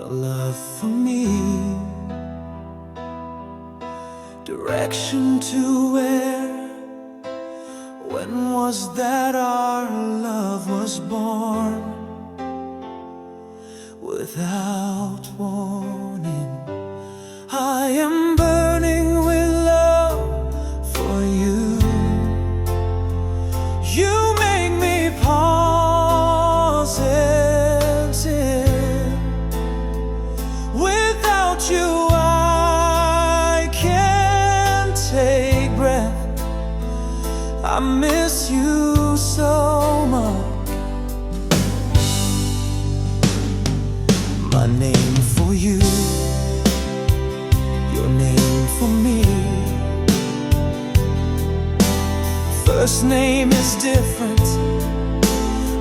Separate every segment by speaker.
Speaker 1: your love for me. Direction to where? When was that our love was born? Without warning, I am burning with love for you. You make me positive. Without you I can't take breath. I miss you so much. My name for you, your name for me. First name is different,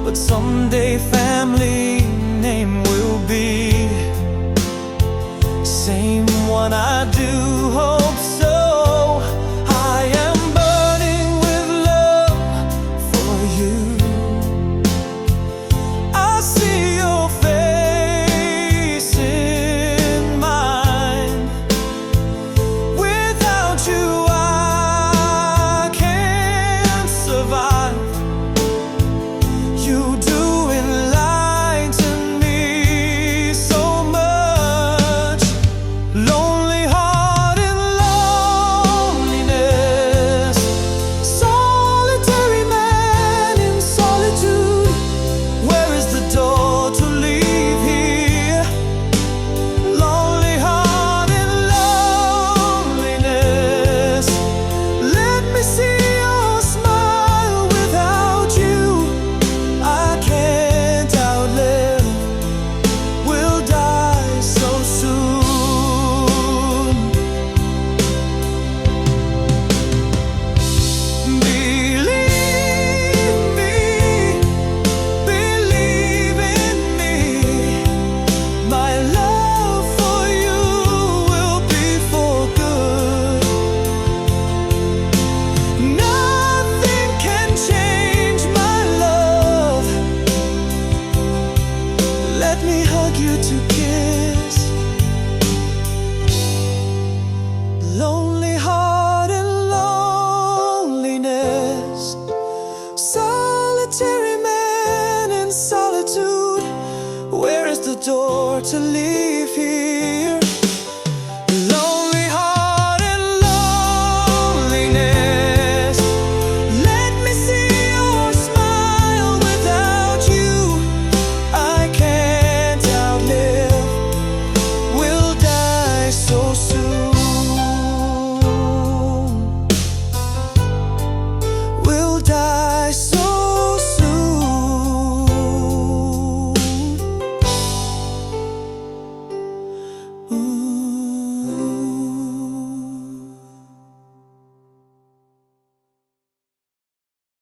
Speaker 1: but someday family name will be same one. I do hope so. I am burning with love for you. I see your face in mine. Without you I can't survive. You do enlighten me so much. Lonely heart and loneliness, solitary man in solitude. Where is the door to leave here? Lonely heart and loneliness. Let me see your smile. Without you I can't outlive. We'll die so soon. Believe me, believe in me. My love for you will be for good. Nothing can change my love. Let me hug you to kiss. Lonely heart and loneliness, solitary man in solitude. Where is the door to leave here?